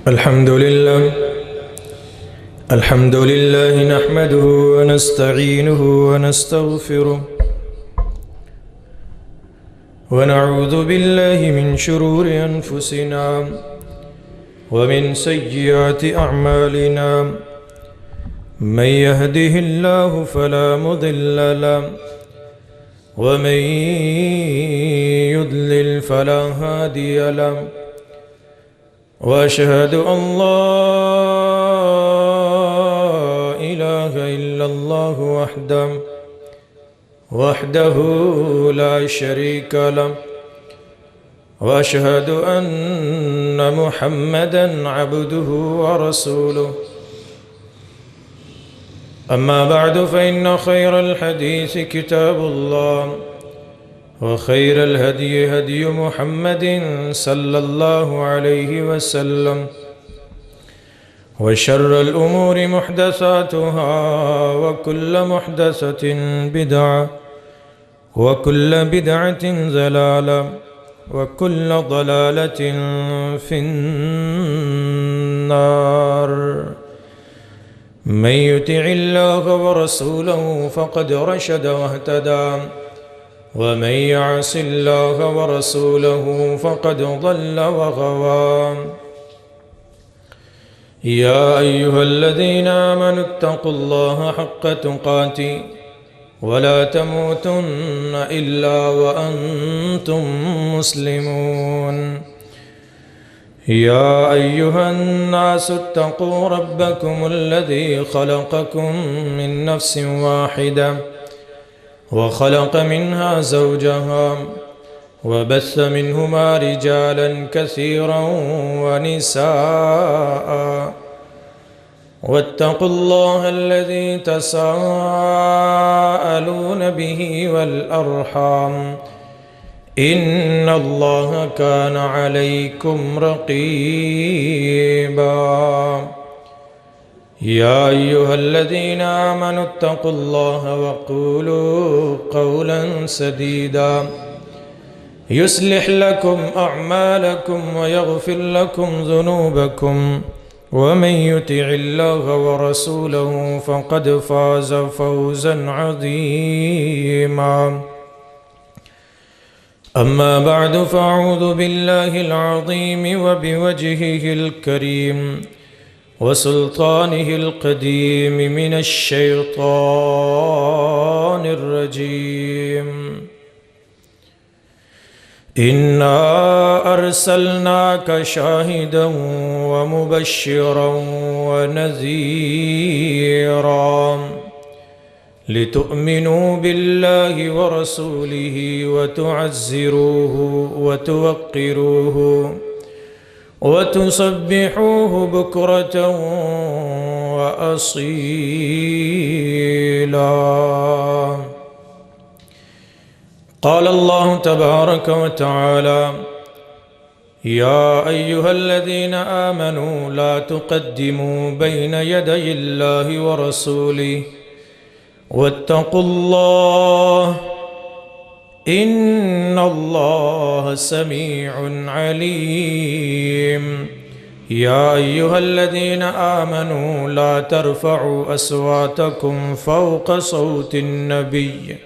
الحمد لله نحمده ونستعينه ونستغفره ونعوذ بالله من شرور أنفسنا ومن سيئات أعمالنا من يهده الله فلا مضل له ومن يضلل فلا هادي له وأشهد أن لا إله إلا الله وحده لا شريك له وأشهد أن محمدًا عبده ورسوله أما بعد فإن خير الحديث كتاب الله وخير الهدي هدي محمد صلى الله عليه وسلم وشر الأمور محدثاتها وكل محدثة بدعة وكل بدعة ضلالة وكل ضلالة في النار من يطع الله ورسوله فقد رشد واهتدى ومن يعص الله ورسوله فقد ضل وغوى يا أيها الذين آمنوا اتقوا الله حق تقاته ولا تموتن إلا وأنتم مسلمون يا أيها الناس اتقوا ربكم الذي خلقكم من نفس واحدة وخلق منها زوجها وبث منهما رجالا كثيرا ونساء واتقوا الله الذي تساءلون به والأرحام إن الله كان عليكم رقيبا يا أيها الذين آمنوا اتقوا الله وقولوا قولا سديدا يصلح لكم أعمالكم ويغفر لكم ذنوبكم ومن يطع الله ورسوله فقد فاز فوزا عظيما أما بعد فأعوذ بالله العظيم وبوجهه الكريم وسلطانه القديم من الشيطان الرجيم إنا أرسلناك شاهدا ومبشرا ونذيرا لتؤمنوا بالله ورسوله وتعزروه وتوقروه وتسبحوه بكرة وأصيلا قال الله تبارك وتعالى يا أيها الذين آمنوا لا تقدموا بين يدي الله ورسوله واتقوا الله إن الله سميع عليم يا أيها الذين آمنوا لا ترفعوا أصواتكم فوق صوت النبي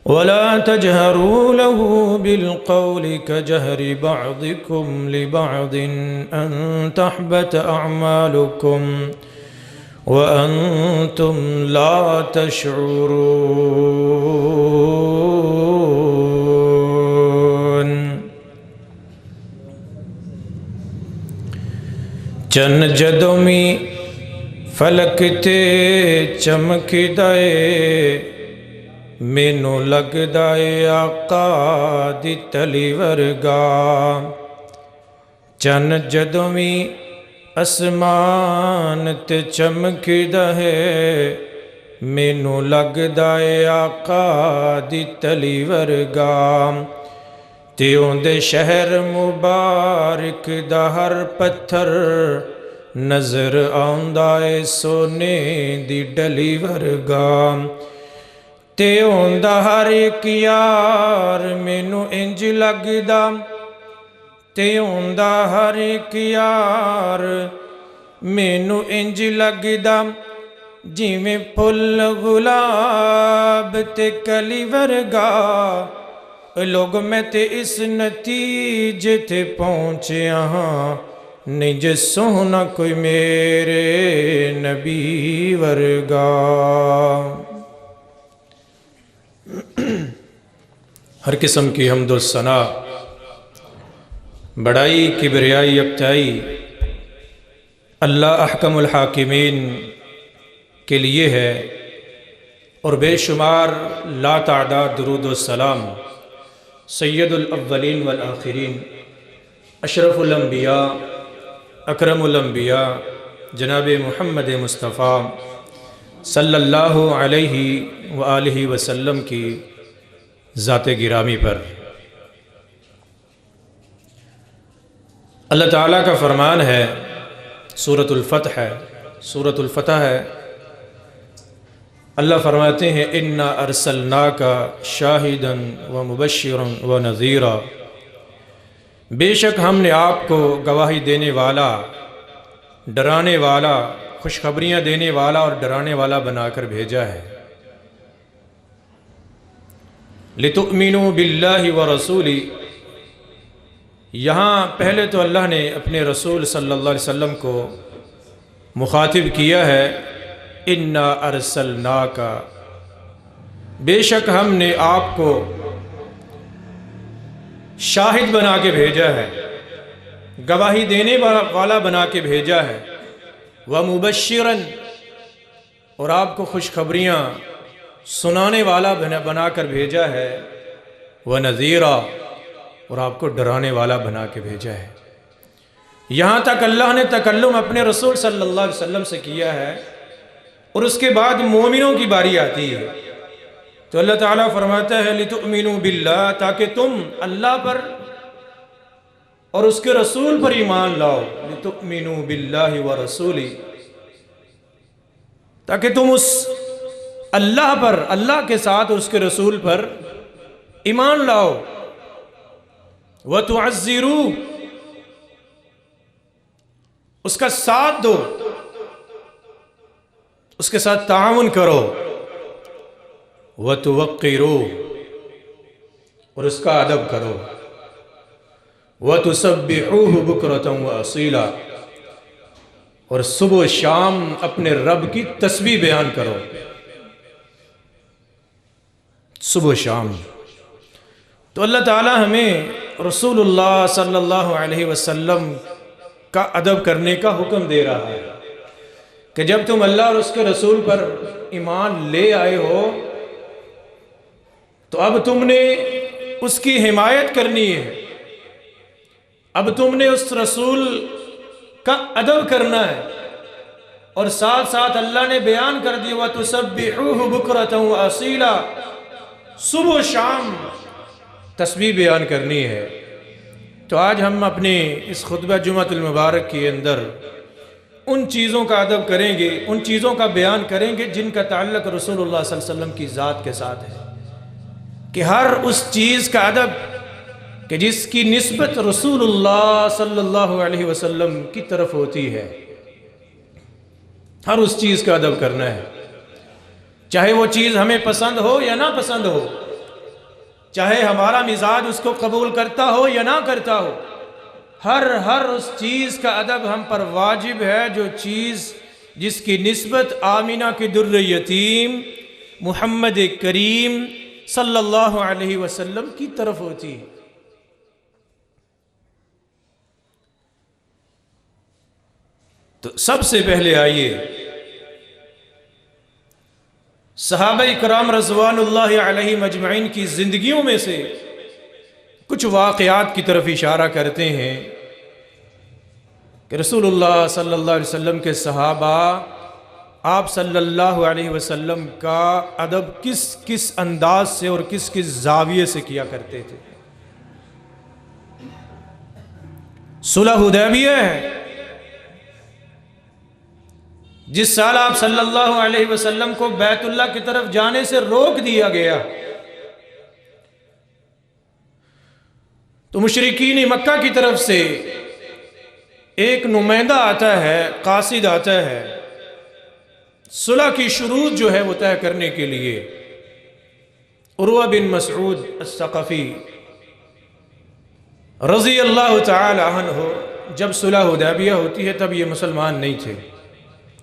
ولا تجهروا له بالقول كجهر بعضكم لبعض أن تحبط أعمالكم وأنتم لا تشعرون چن جدومی فلک تے چمک دائے مینوں لگدا اے آقا دی تلی ورگا چن جدومی اسمان تے چمکدا ہے مینوں لگدا اے آقا دی تلی ورگا تے اوندے شہر مبارک دا ہر پتھر نظر آندا اے سونے دی ڈلی ورگا تے اوندا ہر ایک یار مینوں انج لگدا تے اوندا ہر ایک یار مینو انج لگدا جویں پھل گلاب تے کلی ورگا لوگ میں تے اس نتیجے تے پہنچیا ہاں نہیں جے سونا کوئی میرے نبی ورگا۔ ہر قسم کی حمد و ثنا، بڑائی، کبریائی، یکتائی اللہ احکم الحاکمین کے لیے ہے، اور بے شمار لا تعداد درود و سلام سید الاولین والآخرین، اشرف الانبیاء، اکرم الانبیاء، جناب محمد مصطفیٰ صلی اللہ علیہ وآلہ وسلم کی ذات گرامی پر۔ اللہ تعالیٰ کا فرمان ہے، سورۃ الفتح ہے، سورۃ الفتح ہے، اللہ فرماتے ہیں اِنَّا أَرْسَلْنَاكَ شَاهِدًا وَمُبَشِّرًا وَنَذِيرًا، بے شک ہم نے آپ کو گواہی دینے والا، ڈرانے والا، خوشخبریاں دینے والا اور ڈرانے والا بنا کر بھیجا ہے۔ لِتُؤْمِنُوا بِاللَّهِ وَرَسُولِهِ، یہاں پہلے تو اللہ نے اپنے رسول صلی اللہ علیہ وسلم کو مخاطب کیا ہے، اِنَّا أَرْسَلْنَاكَ، بے شک ہم نے آپ کو شاہد بنا کے بھیجا ہے، گواہی دینے والا بنا کے بھیجا ہے، وَمُبَشِّرًا، اور آپ کو خوشخبریاں سنانے والا بنا کر بھیجا ہے، وَنَذِيرًا، اور آپ کو ڈرانے والا بنا کے بھیجا ہے۔ یہاں تک اللہ نے تکلم اپنے رسول صلی اللہ علیہ وسلم سے کیا ہے، اور اس کے بعد مومنوں کی باری آتی ہے تو اللہ تعالیٰ فرماتا ہے لِتُؤْمِنُوا بِاللَّهِ، تاکہ تم اللہ پر اور اس کے رسول پر ایمان لاؤ، لِتُؤْمِنُوا بِاللَّهِ وَرَسُولِهِ، تاکہ تم اس اللہ پر، اللہ کے ساتھ اس کے رسول پر ایمان لاؤ، وَتُعَزِّرُوا، اس کا ساتھ دو، اس کے ساتھ تعاون کرو، وَتُوَقِّرُوا، اور اس کا ادب کرو، وَتُسَبِّحُوهُ بُكْرَةً وَأَصِيلًا، اور صبح و شام اپنے رب کی تسبیح بیان کرو، صبح و شام۔ تو اللہ تعالیٰ ہمیں رسول اللہ صلی اللہ علیہ وسلم کا ادب کرنے کا حکم دے رہا ہے کہ جب تم اللہ اور اس کے رسول پر ایمان لے آئے ہو تو اب تم نے اس کی حمایت کرنی ہے، اب تم نے اس رسول کا ادب کرنا ہے، اور ساتھ ساتھ اللہ نے بیان کر دیا وَتُسَبِّحُوهُ بُكْرَةً وَأَصِيلًا، صبح و شام تسبیح بیان کرنی ہے۔ تو آج ہم اپنے اس خطبہ جمعۃ المبارک کے اندر ان چیزوں کا ادب کریں گے، ان چیزوں کا بیان کریں گے جن کا تعلق رسول اللہ صلی اللہ علیہ وسلم کی ذات کے ساتھ ہے، کہ ہر اس چیز کا ادب کہ جس کی نسبت رسول اللہ صلی اللہ علیہ وسلم کی طرف ہوتی ہے، ہر اس چیز کا ادب کرنا ہے، چاہے وہ چیز ہمیں پسند ہو یا نہ پسند ہو، چاہے ہمارا مزاج اس کو قبول کرتا ہو یا نہ کرتا ہو، ہر اس چیز کا ادب ہم پر واجب ہے جو چیز جس کی نسبت آمینہ کی در یتیم محمد کریم صلی اللہ علیہ وسلم کی طرف ہوتی ہے۔ تو سب سے پہلے آئیے صحابہ کرام رضوان اللہ علیہ مجمعین کی زندگیوں میں سے کچھ واقعات کی طرف اشارہ کرتے ہیں کہ رسول اللہ صلی اللہ علیہ وسلم کے صحابہ آپ صلی اللہ علیہ وسلم کا ادب کس انداز سے اور کس زاویے سے کیا کرتے تھے۔ صلح حدیبیہ ہے، جس سال آپ صلی اللہ علیہ وسلم کو بیت اللہ کی طرف جانے سے روک دیا گیا، تو مشرکین مکہ کی طرف سے ایک نمائندہ آتا ہے، قاصد آتا ہے صلح کی شروط جو ہے وہ طے کرنے کے لیے۔ عروہ بن مسعود الثقفی رضی اللہ تعالی عنہ، جب صلح حدیبیہ ہوتی ہے تب یہ مسلمان نہیں تھے،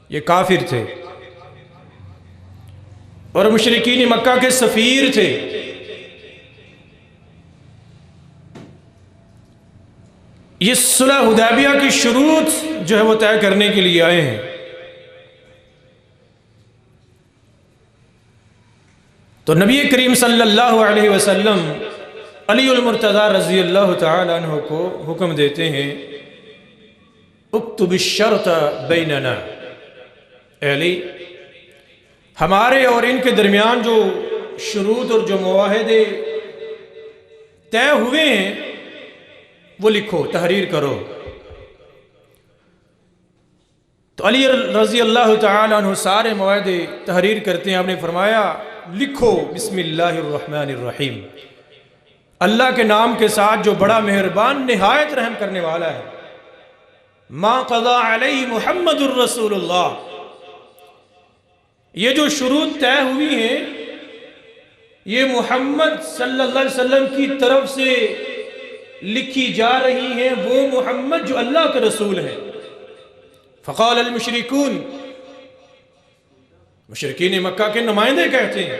یہ کافر تھے اور مشرکین مکہ کے سفیر تھے۔ یہ صلح حدیبیہ کی شروط جو ہے وہ طے کرنے کے لیے آئے ہیں۔ تو نبی کریم صلی اللہ علیہ وسلم علی المرتضی رضی اللہ تعالی عنہ کو حکم دیتے ہیں، اکتب الشرط بیننا، اے علی ہمارے اور ان کے درمیان جو شروط اور جو معاہدے طے ہوئے ہیں وہ لکھو، تحریر کرو۔ تو علی رضی اللہ تعالی عنہ سارے معاہدے تحریر کرتے ہیں۔ آپ نے فرمایا لکھو بسم اللہ الرحمن الرحیم، اللہ کے نام کے ساتھ جو بڑا مہربان نہایت رحم کرنے والا ہے۔ ما قضا علیہ محمد الرسول اللہ، یہ جو شروط طے ہوئی ہیں یہ محمد صلی اللہ علیہ وسلم کی طرف سے لکھی جا رہی ہیں، وہ محمد جو اللہ کے رسول ہیں۔ فقال المشرکون، مشرکین مکہ کے نمائندے کہتے ہیں،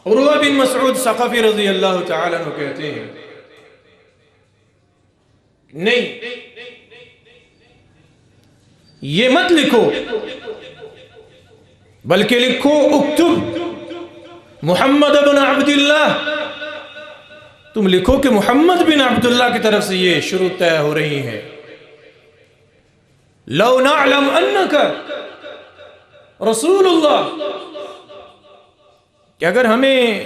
عروہ بن مسعود ثقفی رضی اللہ تعالیٰ عنہ کہتے ہیں نہیں، یہ مت لکھو، بلکہ لکھو اکتب محمد بن عبداللہ، تم لکھو کہ محمد بن عبداللہ کی طرف سے یہ شروط طے ہو رہی ہیں۔ لو نعلم انک رسول اللہ، کہ اگر ہمیں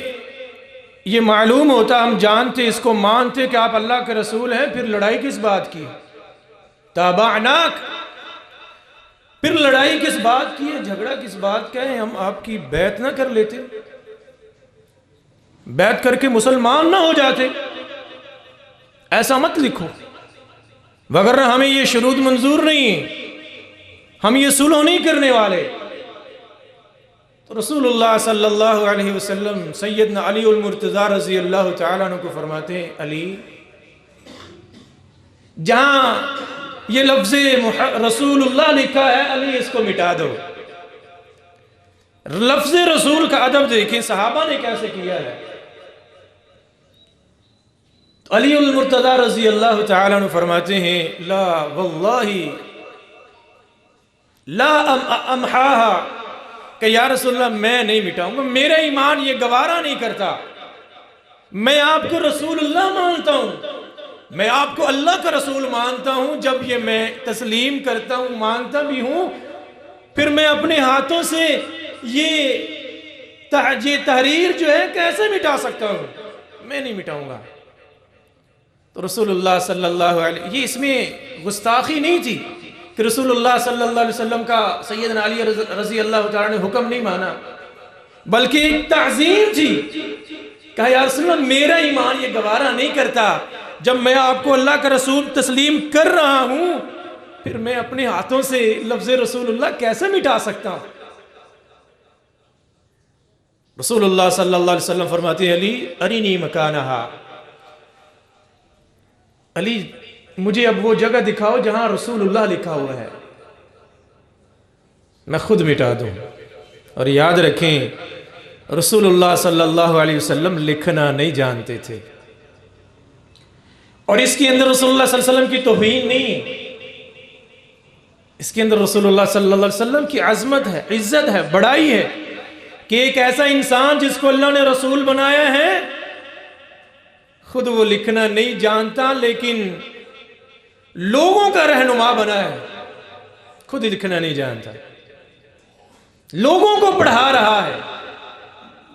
یہ معلوم ہوتا، ہم جانتے، اس کو مانتے کہ آپ اللہ کے رسول ہیں، پھر لڑائی کس بات کی؟ تابعناک، پھر لڑائی کس بات کی ہے، جھگڑا کس بات کا ہے؟ ہم آپ کی بیعت نہ کر لیتے، بیعت کر کے مسلمان نہ ہو جاتے؟ ایسا مت لکھو، وگرنہ ہمیں یہ شروط منظور نہیں ہیں، ہم یہ صلح نہیں کرنے والے۔ تو رسول اللہ صلی اللہ علیہ وسلم سیدنا علی المرتضی رضی اللہ تعالیٰ عنہ کو فرماتے ہیں، علی جہاں یہ لفظ رسول اللہ لکھا ہے، علی اس کو مٹا دو۔ لفظ رسول کا ادب دیکھیں صحابہ نے کیسے کیا ہے۔ تو علی المرتضی رضی اللہ تعالیٰ عنہ فرماتے ہیں، لا واللہ لا امحاہا، کہ یا رسول اللہ میں نہیں مٹاؤں گا، میرا ایمان یہ گوارا نہیں کرتا، میں آپ کو رسول اللہ مانتا ہوں، میں آپ کو اللہ کا رسول مانتا ہوں۔ جب یہ میں تسلیم کرتا ہوں، مانتا بھی ہوں، پھر میں اپنے ہاتھوں سے یہ تحریر جو ہے کیسے مٹا سکتا ہوں؟ میں نہیں مٹاؤں گا۔ تو رسول اللہ صلی اللہ علیہ، یہ اس میں گستاخی نہیں تھی کہ رسول اللہ صلی اللہ علیہ وسلم کا سیدنا علی رضی اللہ تعالیٰ نے حکم نہیں مانا، بلکہ ایک تعظیم تھی۔ کہا یا رسول اللہ میرا ایمان یہ گوارا نہیں کرتا، جب میں آپ کو اللہ کا رسول تسلیم کر رہا ہوں، پھر میں اپنے ہاتھوں سے لفظ رسول اللہ کیسے مٹا سکتا ہوں؟ رسول اللہ صلی اللہ علیہ وسلم فرماتے ہیں، علی ارینی مکانہا، علی مجھے اب وہ جگہ دکھاؤ جہاں رسول اللہ لکھا ہوا ہے، میں خود مٹا دوں۔ اور یاد رکھیں رسول اللہ صلی اللہ علیہ وسلم لکھنا نہیں جانتے تھے، اور اس کے اندر رسول اللہ صلی اللہ علیہ وسلم کی توہین نہیں، اس کے اندر رسول اللہ صلی اللہ علیہ وسلم کی عظمت ہے، عزت ہے، بڑائی ہے کہ ایک ایسا انسان جس کو اللہ نے رسول بنایا ہے خود وہ لکھنا نہیں جانتا، لیکن لوگوں کا رہنما بنا ہے، خود لکھنا نہیں جانتا، لوگوں کو پڑھا رہا ہے،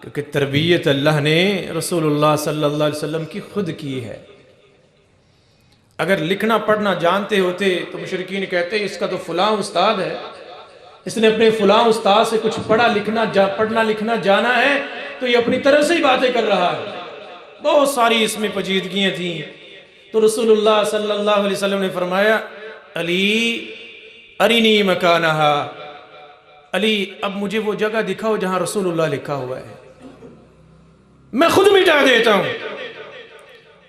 کیونکہ تربیت اللہ نے رسول اللہ صلی اللہ علیہ وسلم کی خود کی ہے۔ اگر لکھنا پڑھنا جانتے ہوتے تو مشرکین کہتے اس کا تو فلاں استاد ہے، اس نے اپنے فلاں استاد سے کچھ پڑھنا لکھنا جانا ہے، تو یہ اپنی طرف سے ہی باتیں کر رہا ہے۔ بہت ساری اس میں پیچیدگیاں تھیں. تو رسول اللہ صلی اللہ علیہ وسلم نے فرمایا علی ارینی مکانہا، علی اب مجھے وہ جگہ دکھاؤ جہاں رسول اللہ لکھا ہوا ہے، میں خود مٹا دیتا ہوں.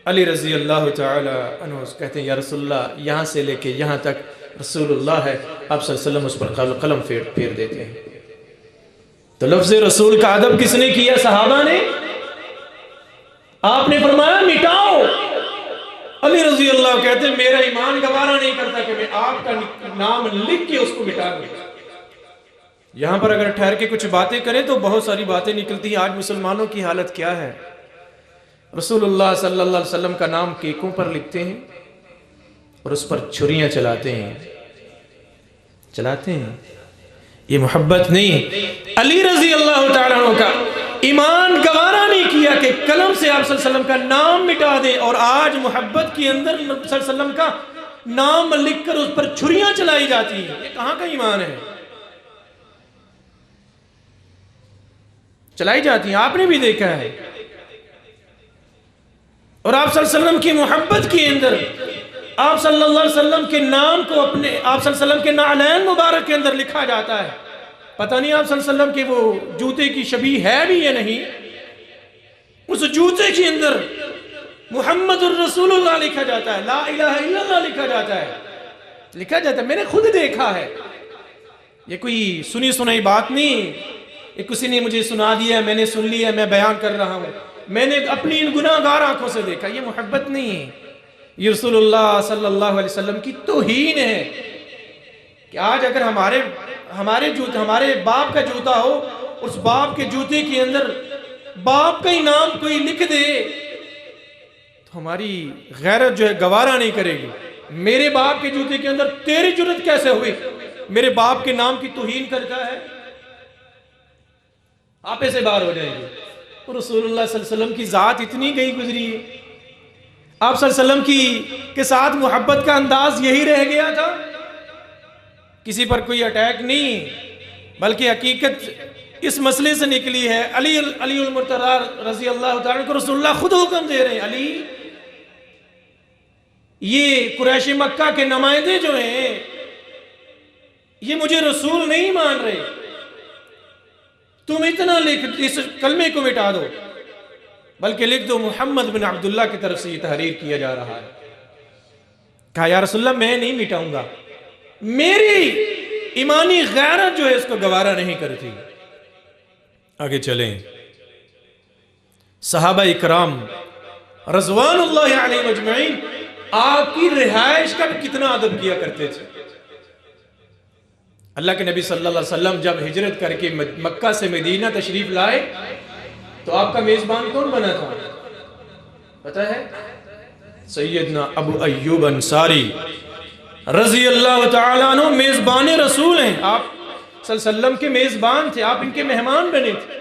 علی رضی اللہ تعالی عنہ کہتے ہیں یا رسول اللہ یہاں سے لے کے یہاں تک رسول اللہ ہے. آپ صلی اللہ علیہ وسلم اس پر قلم پھیر دیتے ہیں. تو لفظ رسول کا ادب کس نے کیا؟ صحابہ نے. آپ نے فرمایا مٹاؤ. علی رضی اللہ کہتے ہیں میرا ایمان گوارا نہیں کرتا کہ میں آپ کا نام لکھ کے اس کو مٹا دوں. یہاں پر اگر ٹھہر کے کچھ باتیں کریں تو بہت ساری باتیں نکلتی ہیں. آج مسلمانوں کی حالت کیا ہے؟ رسول اللہ صلی اللہ علیہ وسلم کا نام کیکوں پر لکھتے ہیں اور اس پر چھریاں چلاتے ہیں. یہ محبت نہیں. علی رضی اللہ تعالیٰ عنہ کا ایمان گوارا نہیں کیا کہ قلم سے آپ صلی اللہ علیہ وسلم کا نام مٹا دیں، اور آج محبت کے اندر صلی اللہ علیہ وسلم کا نام لکھ کر اس پر چھریاں چلائی جاتی ہیں. یہ کہاں کا ایمان ہے؟ چلائی جاتی ہیں، آپ نے بھی دیکھا ہے. اور آپ صلی اللہ علیہ وسلم کی محبت کے اندر آپ صلی اللہ علیہ وسلم کے نام کو آپ صلی اللہ علیہ وسلم کے نعلین مبارک کے اندر لکھا جاتا ہے. پتہ نہیں آپ صلی اللہ علیہ وسلم کے وہ جوتے کی شبیہ ہے بھی یا نہیں. اس جوتے کے اندر محمد الرسول اللہ لکھا جاتا ہے، لا الہ الا اللہ لکھا جاتا ہے. میں نے خود دیکھا ہے. یہ کوئی سنی سنائی بات نہیں. یہ کسی نے مجھے سنا دیا، میں نے سن لیا، میں بیان کر رہا ہوں. میں نے اپنی ان گناہگار آنکھوں سے دیکھا. یہ محبت نہیں ہے. یہ رسول اللہ صلی اللہ علیہ وسلم کی توہین ہے کہ آج اگر ہمارے باپ کا جوتا ہو، اس باپ کے جوتے کے اندر باپ کا ہی نام کوئی لکھ دے تو ہماری غیرت جو ہے گوارا نہیں کرے گی. میرے باپ کے جوتے کے اندر تیری جرت کیسے ہوئی؟ میرے باپ کے نام کی توہین کرتا ہے. آپے سے باہر ہو جائیں گے. رسول اللہ صلی اللہ علیہ وسلم کی ذات اتنی گئی گزری ہے. آپ صلی اللہ علیہ وسلم کے ساتھ محبت کا انداز یہی رہ گیا تھا. کسی پر کوئی اٹیک نہیں، بلکہ حقیقت اس مسئلے سے نکلی ہے. علی المرتضی رضی اللہ تعالیٰ کو رسول اللہ خود حکم دے رہے ہیں، علی یہ قریش مکہ کے نمائندے جو ہیں یہ مجھے رسول نہیں مان رہے. تم اتنا لکھ، اس کلمے کو مٹا دو، بلکہ لکھ دو محمد بن عبداللہ کی طرف سے یہ تحریر کیا جا رہا ہے. کہا یا رسول اللہ میں نہیں مٹاؤں گا، میری ایمانی غیرت جو ہے اس کو گوارا نہیں کرتی. آگے چلیں. صحابہ اکرام رضوان اللہ علیہ مجمعین آپ کی رہائش کا بھی کتنا ادب کیا کرتے تھے. اللہ کے نبی صلی اللہ علیہ وسلم جب ہجرت کر کے مکہ سے مدینہ تشریف لائے تو آپ کا میزبان کون بنا تھا پتہ ہے؟ سیدنا ابو ایوب انصاری رضی اللہ تعالیٰ عنہ میزبان رسول ہیں. آپ صلی اللہ علیہ وسلم کے میزبان تھے، آپ ان کے مہمان بنے تھے،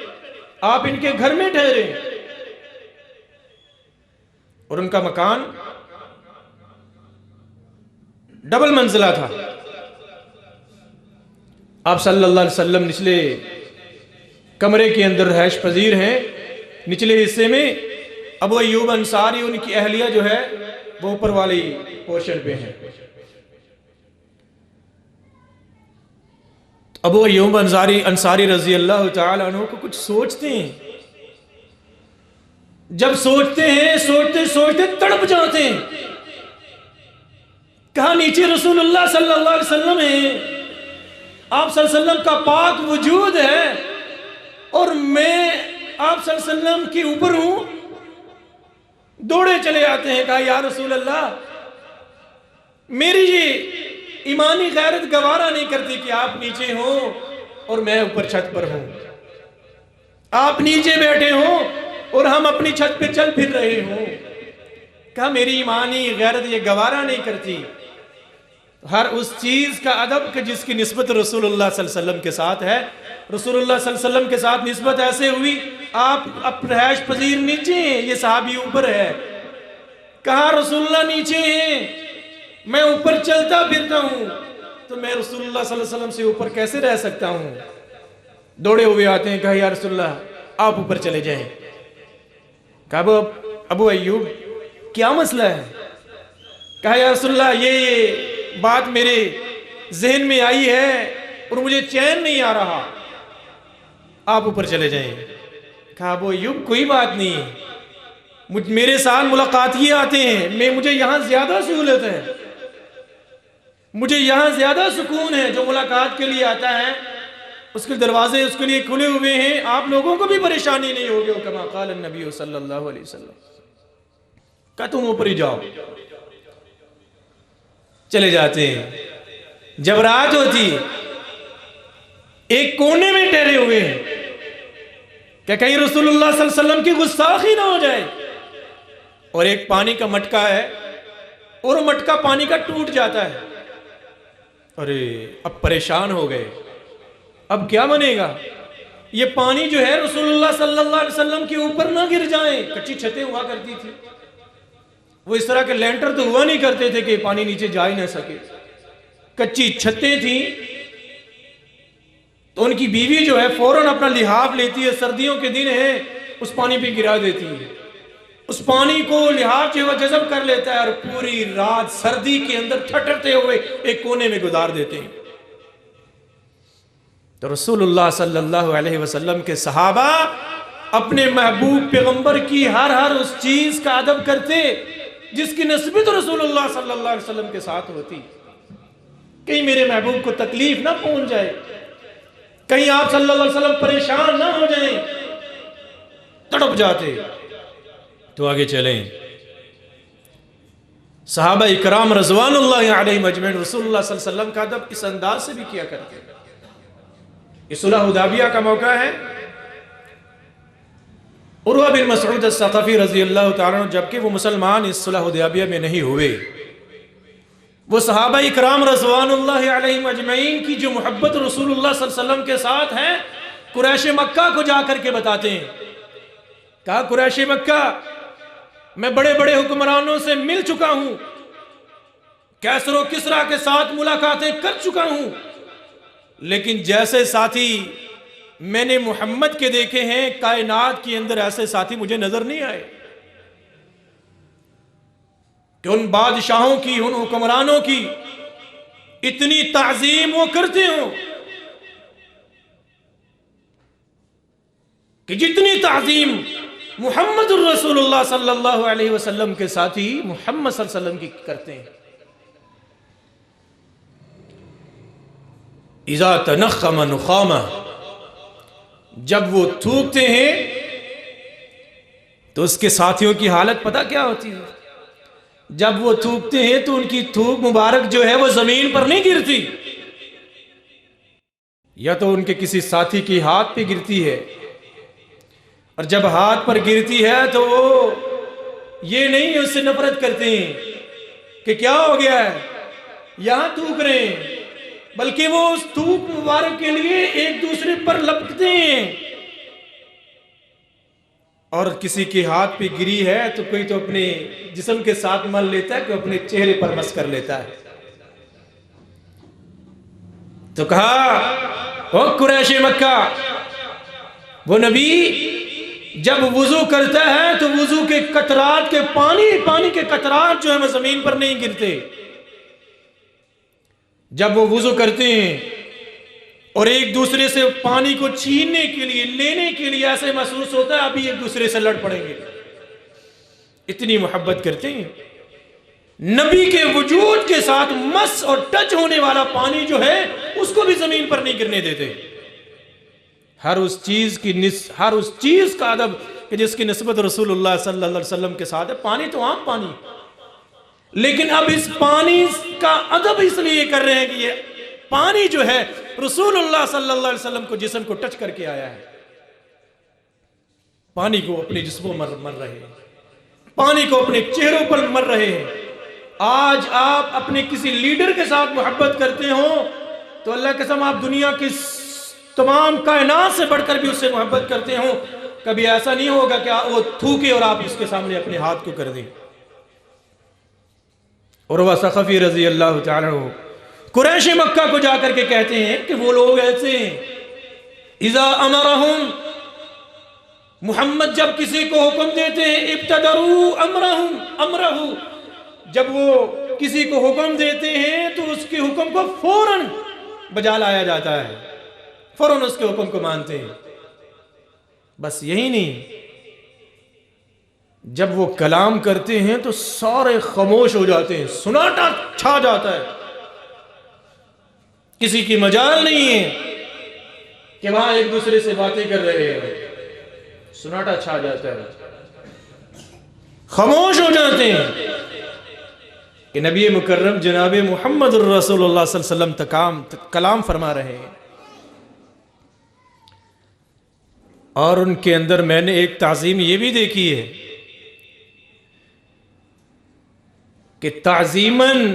آپ ان کے گھر میں ٹھہرے، اور ان کا مکان ڈبل منزلہ تھا. آپ صلی اللہ علیہ وسلم نچلے کمرے کے اندر رہائش پذیر ہیں. نچلے حصے میں ابو ایوب انصاری ان کی اہلیہ جو ہے وہ اوپر والی پورشن پہ ہیں. ابو ایوب انصاری رضی اللہ تعالی عنہ کو کچھ سوچتے ہیں. جب سوچتے ہیں سوچتے تڑپ جاتے ہیں. کہا نیچے رسول اللہ صلی اللہ علیہ وسلم ہیں، آپ صلی اللہ علیہ وسلم کا پاک وجود ہے اور میں آپ صلی اللہ علیہ وسلم کے اوپر ہوں. دوڑے چلے آتے ہیں. کہا یا رسول اللہ میری یہ ایمانی غیرت گوارا نہیں کرتی کہ آپ نیچے ہوں اور میں اوپر چھت پر ہوں، آپ نیچے بیٹھے ہوں اور ہم اپنی چھت پہ چل پھر رہے ہوں. کہا میری ایمانی غیرت یہ گوارا نہیں کرتی. ہر اس چیز کا ادب کہ جس کی نسبت رسول اللہ صلی اللہ علیہ وسلم کے ساتھ ہے. رسول اللہ صلی اللہ علیہ وسلم کے ساتھ نسبت ایسے ہوئی آپ رہائش پذیر نیچے ہیں، یہ صحابی اوپر ہے. کہا رسول اللہ نیچے ہیں، میں اوپر چلتا پھرتا ہوں، تو میں رسول اللہ صلی اللہ علیہ وسلم سے اوپر کیسے رہ سکتا ہوں؟ دوڑے ہوئے آتے ہیں. کہا یا رسول اللہ آپ اوپر چلے جائیں. کہا ابو ایوب کیا مسئلہ ہے؟ کہا یا رسول اللہ یہ بات میرے ذہن میں آئی ہے اور مجھے چین نہیں آ رہا، آپ اوپر چلے جائیں۔ کہا ابو ایوب کوئی بات نہیں، میرے ساتھ ملاقاتیے آتے ہیں، مجھے یہاں زیادہ سہولت ہے، مجھے یہاں زیادہ سکون ہے۔ جو ملاقات کے لیے آتا ہے اس کے دروازے اس کے لیے کھلے ہوئے ہیں، آپ لوگوں کو بھی پریشانی نہیں ہوگی۔ کما قال النبی صلی اللہ علیہ وسلم، کہا تم اوپر ہی جاؤ۔ چلے جاتے ہیں۔ جب رات ہوتی ایک کونے میں ٹھہرے ہوئے ہیں کہ کہیں رسول اللہ صلی اللہ علیہ وسلم کی گستاخی نہ ہو جائے، اور ایک پانی کا مٹکا ہے اور مٹکا پانی کا ٹوٹ جاتا ہے۔ ارے اب پریشان ہو گئے، اب کیا بنے گا؟ یہ پانی جو ہے رسول اللہ صلی اللہ علیہ وسلم کے اوپر نہ گر جائیں۔ کچی چھتیں ہوا کرتی تھی، وہ اس طرح کے لینٹر تو ہوا نہیں کرتے تھے کہ پانی نیچے جا ہی نہ سکے، کچی چھتیں تھیں۔ تو ان کی بیوی جو ہے فوراً اپنا لحاف لیتی ہے، سردیوں کے دن ہے، اس پانی پہ گرا دیتی ہے، اس پانی کو لحاف جو ہے جذب کر لیتا ہے، اور پوری رات سردی کے اندر ٹھٹرتے ہوئے ایک کونے میں گزار دیتے ہیں۔ تو رسول اللہ صلی اللہ علیہ وسلم کے صحابہ اپنے محبوب پیغمبر کی ہر اس چیز کا ادب کرتے جس کی نسبت رسول اللہ صلی اللہ علیہ وسلم کے ساتھ ہوتی۔ کہیں میرے محبوب کو تکلیف نہ پہنچ جائے، کہیں آپ صلی اللہ علیہ وسلم پریشان نہ ہو جائیں، تڑپ جاتے۔ تو آگے چلیں، صحابہ اکرام رضوان اللہ علیہم اجمعین رسول اللہ صلی اللہ علیہ وسلم کا ادب اس انداز سے بھی کیا کرتے۔ یہ صلح حدیبیہ کا موقع ہے۔ عروہ بن مسعود الثقفی رضی اللہ تعالیٰ عنہ، جبکہ وہ مسلمان اس صلح حدیبیہ میں نہیں ہوئے، وہ صحابہ اکرام رضوان اللہ علیہم اجمعین کی جو محبت رسول اللہ صلی اللہ علیہ وسلم کے ساتھ ہے، قریش مکہ کو جا کر کے بتاتے ہیں۔ کہا قریش مکہ، میں بڑے بڑے حکمرانوں سے مل چکا ہوں، کیسر و کسریٰ کے ساتھ ملاقاتیں کر چکا ہوں، لیکن جیسے ساتھی میں نے محمد کے دیکھے ہیں کائنات کے اندر ایسے ساتھی مجھے نظر نہیں آئے کہ ان بادشاہوں کی، ان حکمرانوں کی اتنی تعظیم وہ کرتے ہوں کہ جتنی تعظیم محمد الرسول اللہ صلی اللہ علیہ وسلم کے ساتھی محمد صلی اللہ علیہ وسلم کی کرتے ہیں۔ اذا تنخم نخامہ، جب وہ تھوکتے ہیں تو اس کے ساتھیوں کی حالت پتہ کیا ہوتی ہے؟ جب وہ تھوکتے ہیں تو ان کی تھوک مبارک جو ہے وہ زمین پر نہیں گرتی، یا تو ان کے کسی ساتھی کی ہاتھ پہ گرتی ہے، اور جب ہاتھ پر گرتی ہے تو وہ یہ نہیں اس سے نفرت کرتے ہیں کہ کیا ہو گیا ہے یہاں تھوک رہے ہیں، بلکہ وہ اس تھوک مبارک کے لیے ایک دوسرے پر لپکتے ہیں۔ اور کسی کے ہاتھ پہ گری ہے تو کوئی تو اپنے جسم کے ساتھ مل لیتا ہے، کوئی اپنے چہرے پر مس کر لیتا ہے۔ تو کہا او قریش مکہ، وہ نبی جب وضو کرتا ہے تو وضو کے قطرات کے پانی کے قطرات جو ہے وہ زمین پر نہیں گرتے۔ جب وہ وضو کرتے ہیں اور ایک دوسرے سے پانی کو چھیننے کے لیے، لینے کے لیے ایسے محسوس ہوتا ہے ابھی ایک دوسرے سے لڑ پڑیں گے، اتنی محبت کرتے ہیں۔ نبی کے وجود کے ساتھ مس اور ٹچ ہونے والا پانی جو ہے اس کو بھی زمین پر نہیں گرنے دیتے۔ ہر اس چیز کا ادب کہ جس کی نسبت رسول اللہ صلی اللہ علیہ وسلم کے ساتھ ہے۔ پانی تو عام پانی، لیکن اب اس پانی کا ادب اس لیے کر رہے ہیں کہ یہ پانی جو ہے رسول اللہ صلی اللہ علیہ وسلم کو جسم کو ٹچ کر کے آیا ہے۔ پانی کو اپنے جسموں مر رہے ہیں، پانی کو اپنے چہروں پر مر رہے ہیں۔ آج آپ اپنے کسی لیڈر کے ساتھ محبت کرتے ہوں تو اللہ کی قسم آپ دنیا کی تمام کائنات سے بڑھ کر بھی اس سے محبت کرتے ہوں، کبھی ایسا نہیں ہوگا کہ وہ تھوکے اور آپ اس کے سامنے اپنے ہاتھ کو کر دیں۔ عروہ ثقفی رضی اللہ تعالیٰ عنہ قریش مکہ کو جا کر کے کہتے ہیں کہ وہ لوگ ایسے ہیں اذا امرہم محمد جب کسی کو حکم دیتے ہیں ابتدروا امرہ، جب وہ کسی کو حکم دیتے ہیں تو اس کے حکم کو فوراً بجا لایا جاتا ہے، فوراً اس کے حکم کو مانتے ہیں۔ بس یہی نہیں، جب وہ کلام کرتے ہیں تو سارے خاموش ہو جاتے ہیں، سناٹا چھا جاتا ہے، کسی کی مجال نہیں ہے کہ وہاں ایک دوسرے سے باتیں کر رہے ہیں، سناٹا چھا جاتا ہے، خاموش ہو جاتے ہیں کہ نبی مکرم جناب محمد الرسول اللہ صلی اللہ علیہ وسلم کلام فرما رہے ہیں۔ اور ان کے اندر میں نے ایک تعظیم یہ بھی دیکھی ہے کہ تعظیماً